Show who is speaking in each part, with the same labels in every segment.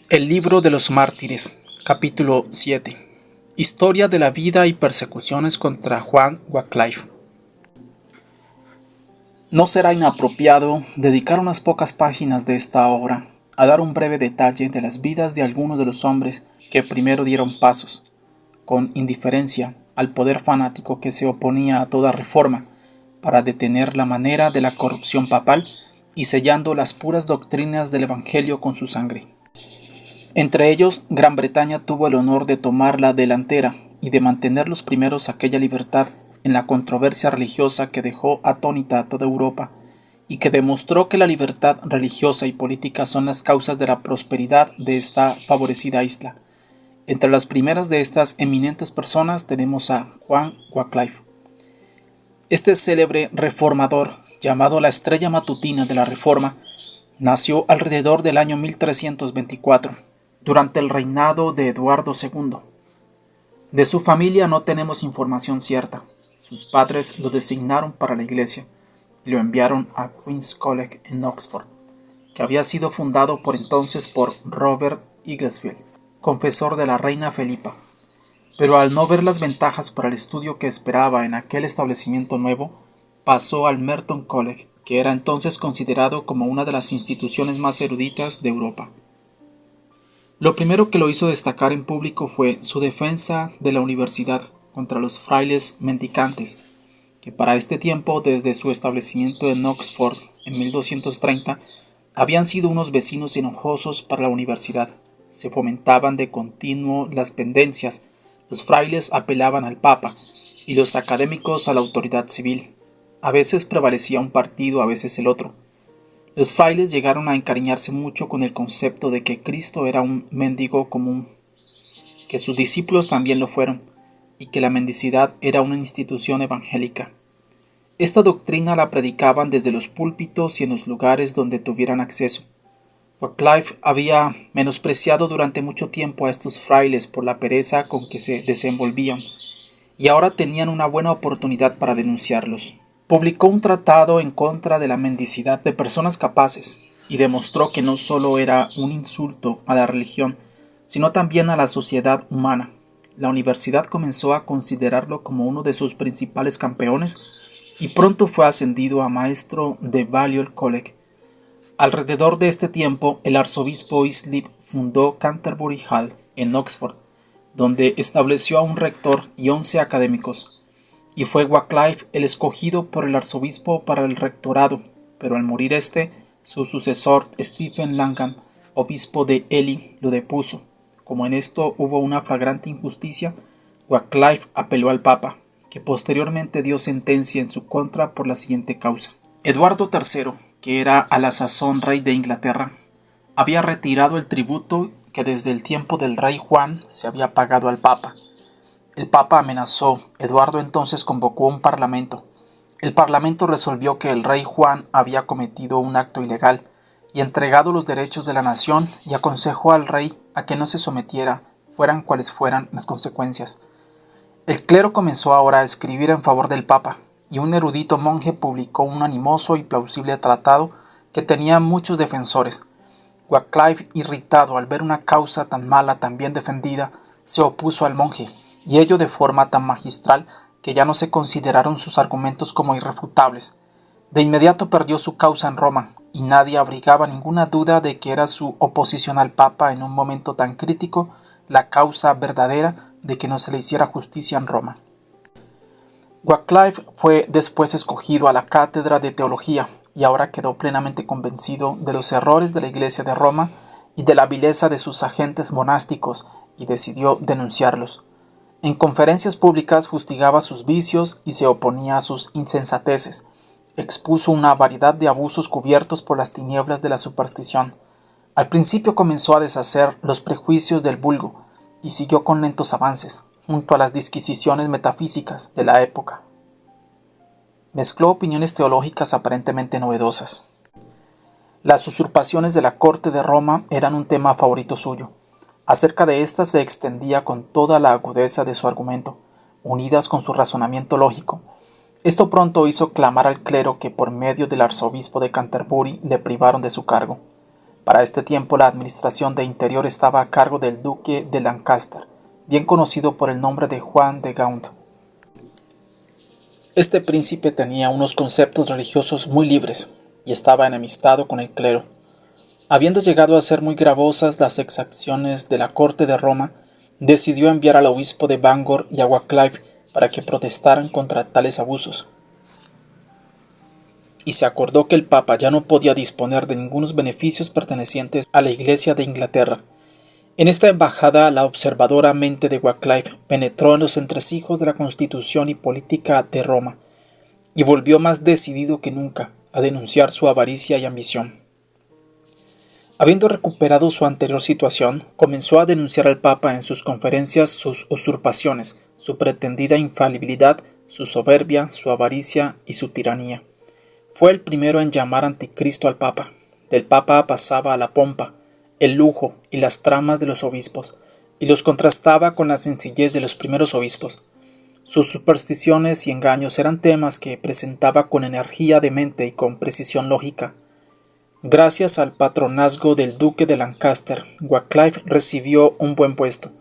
Speaker 1: El libro de los mártires, capítulo 7. Historia de la vida y persecuciones contra Juan Wycliffe. No será inapropiado dedicar unas pocas páginas de esta obra a dar un breve detalle de las vidas de algunos de los hombres que primero dieron pasos, con indiferencia, al poder fanático que se oponía a toda reforma, para detener la manera de la corrupción papal y sellando las puras doctrinas del Evangelio con su sangre. Entre ellos, Gran Bretaña tuvo el honor de tomar la delantera y de mantener los primeros aquella libertad en la controversia religiosa que dejó atónita a toda Europa y que demostró que la libertad religiosa y política son las causas de la prosperidad de esta favorecida isla. Entre las primeras de estas eminentes personas tenemos a Juan Wycliffe. Este célebre reformador, llamado la estrella matutina de la Reforma, nació alrededor del año 1324. Durante el reinado de Eduardo II. De su familia no tenemos información cierta. Sus padres lo designaron para la iglesia y lo enviaron a Queen's College en Oxford, que había sido fundado por entonces por Robert Eaglesfield, confesor de la reina Felipa. Pero al no ver las ventajas para el estudio que esperaba en aquel establecimiento nuevo, pasó al Merton College, que era entonces considerado como una de las instituciones más eruditas de Europa. Lo primero que lo hizo destacar en público fue su defensa de la universidad contra los frailes mendicantes, que para este tiempo, desde su establecimiento en Oxford en 1230, habían sido unos vecinos enojosos para la universidad. Se fomentaban de continuo las pendencias, los frailes apelaban al Papa y los académicos a la autoridad civil. A veces prevalecía un partido, a veces el otro. Los frailes llegaron a encariñarse mucho con el concepto de que Cristo era un mendigo común, que sus discípulos también lo fueron, y que la mendicidad era una institución evangélica. Esta doctrina la predicaban desde los púlpitos y en los lugares donde tuvieran acceso. Wycliffe había menospreciado durante mucho tiempo a estos frailes por la pereza con que se desenvolvían, y ahora tenían una buena oportunidad para denunciarlos. Publicó un tratado en contra de la mendicidad de personas capaces y demostró que no solo era un insulto a la religión, sino también a la sociedad humana. La universidad comenzó a considerarlo como uno de sus principales campeones y pronto fue ascendido a maestro de Balliol College. Alrededor de este tiempo, el arzobispo Islip fundó Canterbury Hall en Oxford, donde estableció a un rector y 11 académicos. Y fue Wycliffe el escogido por el arzobispo para el rectorado, pero al morir su sucesor Stephen Langham, obispo de Ely, lo depuso. Como en esto hubo una flagrante injusticia, Wycliffe apeló al Papa, que posteriormente dio sentencia en su contra por la siguiente causa. Eduardo III, que era a la sazón rey de Inglaterra, había retirado el tributo que desde el tiempo del rey Juan se había pagado al Papa. El Papa amenazó. Eduardo entonces convocó un parlamento. El parlamento resolvió que el rey Juan había cometido un acto ilegal y entregado los derechos de la nación y aconsejó al rey a que no se sometiera, fueran cuales fueran las consecuencias. El clero comenzó ahora a escribir en favor del Papa y un erudito monje publicó un animoso y plausible tratado que tenía muchos defensores. Wycliffe, irritado al ver una causa tan mala, tan bien defendida, se opuso al monje, y ello de forma tan magistral que ya no se consideraron sus argumentos como irrefutables. De inmediato perdió su causa en Roma, y nadie abrigaba ninguna duda de que era su oposición al Papa en un momento tan crítico la causa verdadera de que no se le hiciera justicia en Roma. Wycliffe fue después escogido a la cátedra de teología, y ahora quedó plenamente convencido de los errores de la Iglesia de Roma y de la vileza de sus agentes monásticos, y decidió denunciarlos. En conferencias públicas fustigaba sus vicios y se oponía a sus insensateces. Expuso una variedad de abusos cubiertos por las tinieblas de la superstición. Al principio comenzó a deshacer los prejuicios del vulgo y siguió con lentos avances, junto a las disquisiciones metafísicas de la época. Mezcló opiniones teológicas aparentemente novedosas. Las usurpaciones de la corte de Roma eran un tema favorito suyo. Acerca de éstas se extendía con toda la agudeza de su argumento, unidas con su razonamiento lógico. Esto pronto hizo clamar al clero que por medio del arzobispo de Canterbury le privaron de su cargo. Para este tiempo la administración de Interior estaba a cargo del duque de Lancaster, bien conocido por el nombre de Juan de Gaunt. Este príncipe tenía unos conceptos religiosos muy libres y estaba enemistado con el clero. Habiendo llegado a ser muy gravosas las exacciones de la corte de Roma, decidió enviar al obispo de Bangor y a Wycliffe para que protestaran contra tales abusos. Y se acordó que el Papa ya no podía disponer de ningunos beneficios pertenecientes a la Iglesia de Inglaterra. En esta embajada, la observadora mente de Wycliffe penetró en los entresijos de la constitución y política de Roma, y volvió más decidido que nunca a denunciar su avaricia y ambición. Habiendo recuperado su anterior situación, comenzó a denunciar al Papa en sus conferencias sus usurpaciones, su pretendida infalibilidad, su soberbia, su avaricia y su tiranía. Fue el primero en llamar anticristo al Papa. Del Papa pasaba a la pompa, el lujo y las tramas de los obispos, y los contrastaba con la sencillez de los primeros obispos. Sus supersticiones y engaños eran temas que presentaba con energía de mente y con precisión lógica. Gracias al patronazgo del duque de Lancaster, Wycliffe recibió un buen puesto,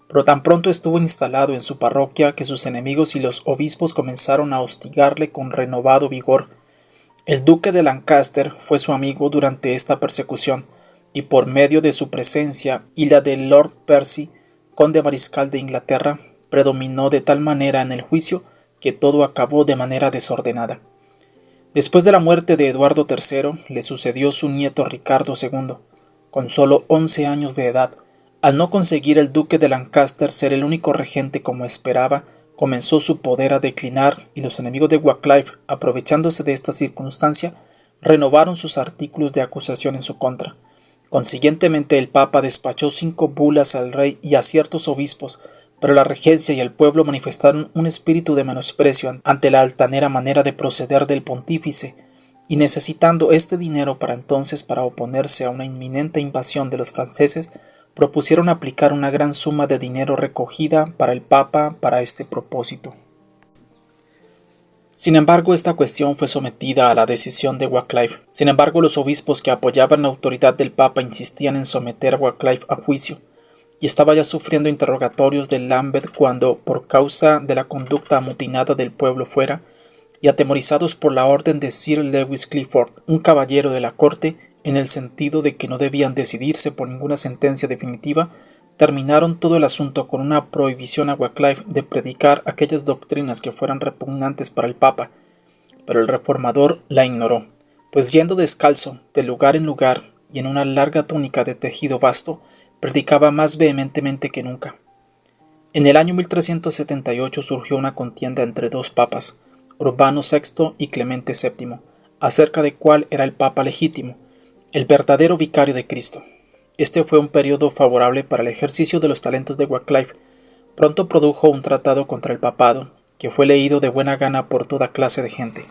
Speaker 1: pero tan pronto estuvo instalado en su parroquia que sus enemigos y los obispos comenzaron a hostigarle con renovado vigor. El duque de Lancaster fue su amigo durante esta persecución, y por medio de su presencia y la de Lord Percy, conde mariscal de Inglaterra, predominó de tal manera en el juicio que todo acabó de manera desordenada. Después de la muerte de Eduardo III, le sucedió su nieto Ricardo II, con solo 11 años de edad. Al no conseguir el duque de Lancaster ser el único regente como esperaba, comenzó su poder a declinar y los enemigos de Wycliffe, aprovechándose de esta circunstancia, renovaron sus artículos de acusación en su contra. Consiguientemente el Papa despachó 5 bulas al rey y a ciertos obispos, pero la regencia y el pueblo manifestaron un espíritu de menosprecio ante la altanera manera de proceder del pontífice, y necesitando este dinero para entonces para oponerse a una inminente invasión de los franceses, propusieron aplicar una gran suma de dinero recogida para el Papa para este propósito. Sin embargo, esta cuestión fue sometida a la decisión de Wycliffe. Sin embargo, los obispos que apoyaban la autoridad del Papa insistían en someter a Wycliffe a juicio, y estaba ya sufriendo interrogatorios de Lambeth cuando, por causa de la conducta amotinada del pueblo fuera, y atemorizados por la orden de Sir Lewis Clifford, un caballero de la corte, en el sentido de que no debían decidirse por ninguna sentencia definitiva, terminaron todo el asunto con una prohibición a Wycliffe de predicar aquellas doctrinas que fueran repugnantes para el Papa, pero el reformador la ignoró, pues yendo descalzo de lugar en lugar y en una larga túnica de tejido vasto, predicaba más vehementemente que nunca. En el año 1378 surgió una contienda entre 2 papas, Urbano VI y Clemente VII, acerca de cuál era el papa legítimo, el verdadero vicario de Cristo. Este fue un periodo favorable para el ejercicio de los talentos de Wycliffe. Pronto produjo un tratado contra el papado, que fue leído de buena gana por toda clase de gente.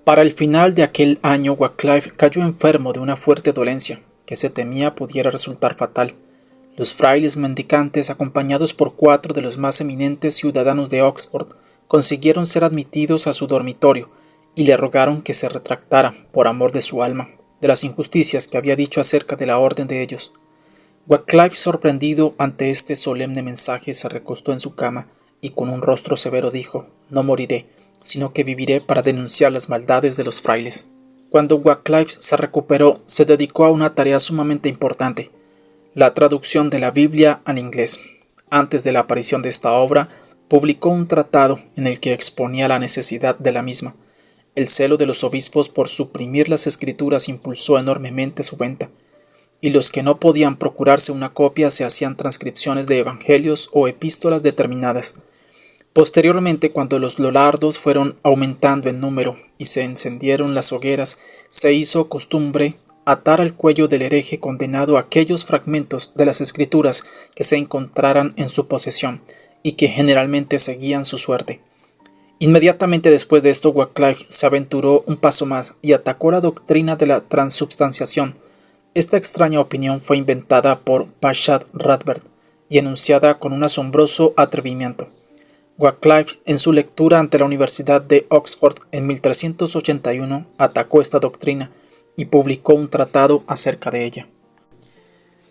Speaker 1: Para el final de aquel año, Wycliffe cayó enfermo de una fuerte dolencia, que se temía pudiera resultar fatal. Los frailes mendicantes, acompañados por 4 de los más eminentes ciudadanos de Oxford, consiguieron ser admitidos a su dormitorio y le rogaron que se retractara, por amor de su alma, de las injusticias que había dicho acerca de la orden de ellos. Wycliffe, sorprendido ante este solemne mensaje, se recostó en su cama y con un rostro severo dijo: «No moriré, sino que viviré para denunciar las maldades de los frailes». Cuando Wycliffe se recuperó, se dedicó a una tarea sumamente importante, la traducción de la Biblia al inglés. Antes de la aparición de esta obra, publicó un tratado en el que exponía la necesidad de la misma. El celo de los obispos por suprimir las escrituras impulsó enormemente su venta, y los que no podían procurarse una copia se hacían transcripciones de evangelios o epístolas determinadas. Posteriormente, cuando los lolardos fueron aumentando en número y se encendieron las hogueras, se hizo costumbre atar al cuello del hereje condenado aquellos fragmentos de las escrituras que se encontraran en su posesión y que generalmente seguían su suerte. Inmediatamente después de esto, Wycliffe se aventuró un paso más y atacó la doctrina de la transubstanciación. Esta extraña opinión fue inventada por Pashad Radbert y enunciada con un asombroso atrevimiento. Wycliffe, en su lectura ante la Universidad de Oxford en 1381, atacó esta doctrina y publicó un tratado acerca de ella.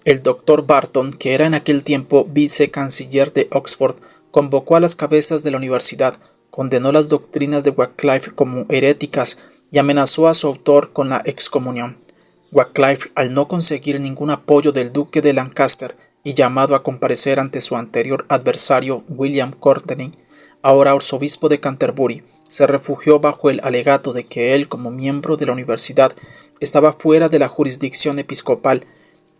Speaker 1: El doctor Barton, que era en aquel tiempo vicecanciller de Oxford, convocó a las cabezas de la universidad, condenó las doctrinas de Wycliffe como heréticas y amenazó a su autor con la excomunión. Wycliffe, al no conseguir ningún apoyo del duque de Lancaster y llamado a comparecer ante su anterior adversario William Courtenay, ahora arzobispo de Canterbury, se refugió bajo el alegato de que él, como miembro de la universidad, estaba fuera de la jurisdicción episcopal.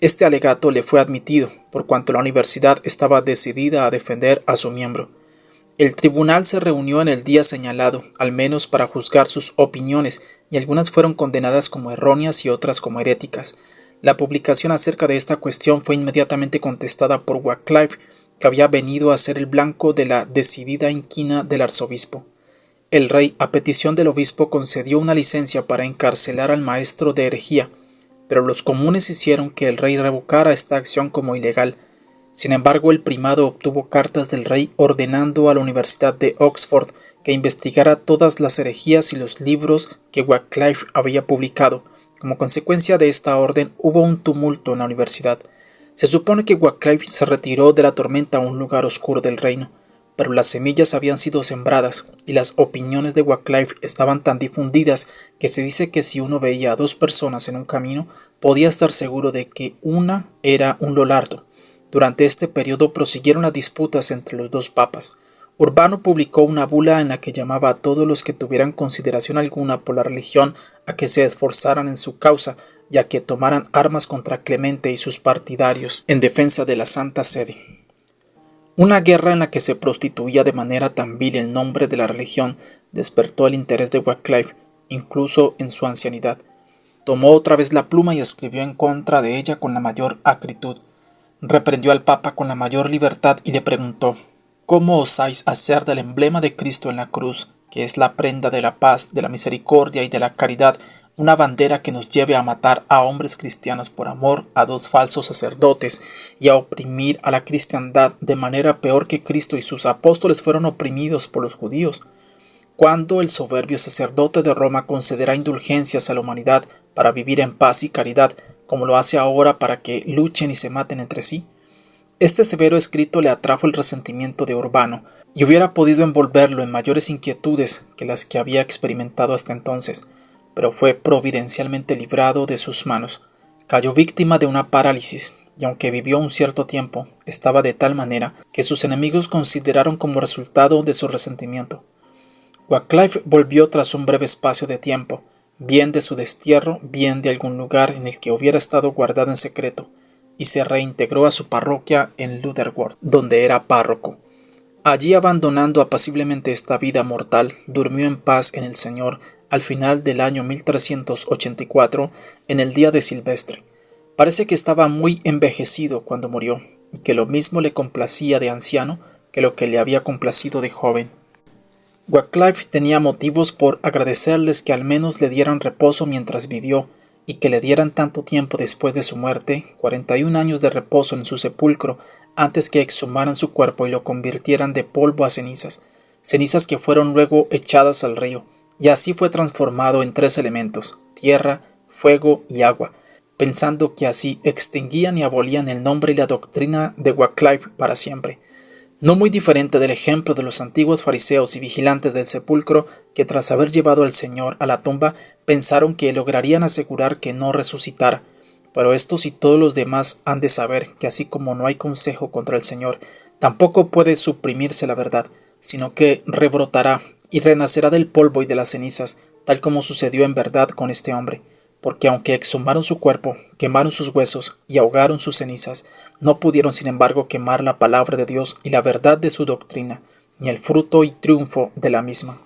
Speaker 1: Este alegato le fue admitido, por cuanto la universidad estaba decidida a defender a su miembro. El tribunal se reunió en el día señalado, al menos para juzgar sus opiniones, y algunas fueron condenadas como erróneas y otras como heréticas. La publicación acerca de esta cuestión fue inmediatamente contestada por Wycliffe, que había venido a ser el blanco de la decidida inquina del arzobispo. El rey, a petición del obispo, concedió una licencia para encarcelar al maestro de herejía, pero los comunes hicieron que el rey revocara esta acción como ilegal. Sin embargo, el primado obtuvo cartas del rey ordenando a la Universidad de Oxford que investigara todas las herejías y los libros que Wycliffe había publicado. Como consecuencia de esta orden, hubo un tumulto en la universidad. Se supone que Wycliffe se retiró de la tormenta a un lugar oscuro del reino, pero las semillas habían sido sembradas y las opiniones de Wycliffe estaban tan difundidas que se dice que si uno veía a dos personas en un camino, podía estar seguro de que una era un Lollardo. Durante este periodo prosiguieron las disputas entre los dos papas. Urbano publicó una bula en la que llamaba a todos los que tuvieran consideración alguna por la religión a que se esforzaran en su causa y a que tomaran armas contra Clemente y sus partidarios en defensa de la Santa Sede. Una guerra en la que se prostituía de manera tan vil el nombre de la religión despertó el interés de Wycliffe, incluso en su ancianidad. Tomó otra vez la pluma y escribió en contra de ella con la mayor acritud. Reprendió al Papa con la mayor libertad y le preguntó: ¿cómo osáis hacer del emblema de Cristo en la cruz, que es la prenda de la paz, de la misericordia y de la caridad, una bandera que nos lleve a matar a hombres cristianos por amor a dos falsos sacerdotes y a oprimir a la cristiandad de manera peor que Cristo y sus apóstoles fueron oprimidos por los judíos? ¿Cuándo el soberbio sacerdote de Roma concederá indulgencias a la humanidad para vivir en paz y caridad, como lo hace ahora para que luchen y se maten entre sí? Este severo escrito le atrajo el resentimiento de Urbano y hubiera podido envolverlo en mayores inquietudes que las que había experimentado hasta entonces, pero fue providencialmente librado de sus manos. Cayó víctima de una parálisis y aunque vivió un cierto tiempo, estaba de tal manera que sus enemigos consideraron como resultado de su resentimiento. Wycliffe volvió tras un breve espacio de tiempo, bien de su destierro, bien de algún lugar en el que hubiera estado guardado en secreto, y se reintegró a su parroquia en Lutherworth, donde era párroco. Allí, abandonando apaciblemente esta vida mortal, durmió en paz en el Señor al final del año 1384, en el día de Silvestre. Parece que estaba muy envejecido cuando murió, y que lo mismo le complacía de anciano que lo que le había complacido de joven. Wycliffe tenía motivos por agradecerles que al menos le dieran reposo mientras vivió, y que le dieran tanto tiempo después de su muerte, 41 años de reposo en su sepulcro, antes que exhumaran su cuerpo y lo convirtieran de polvo a cenizas, cenizas que fueron luego echadas al río, y así fue transformado en 3 elementos, tierra, fuego y agua, pensando que así extinguían y abolían el nombre y la doctrina de Wycliffe para siempre. No muy diferente del ejemplo de los antiguos fariseos y vigilantes del sepulcro que tras haber llevado al Señor a la tumba pensaron que lograrían asegurar que no resucitara. Pero estos y todos los demás han de saber que así como no hay consejo contra el Señor, tampoco puede suprimirse la verdad, sino que rebrotará y renacerá del polvo y de las cenizas, tal como sucedió en verdad con este hombre, porque aunque exhumaron su cuerpo, quemaron sus huesos y ahogaron sus cenizas, no pudieron sin embargo quemar la palabra de Dios y la verdad de su doctrina, ni el fruto y triunfo de la misma.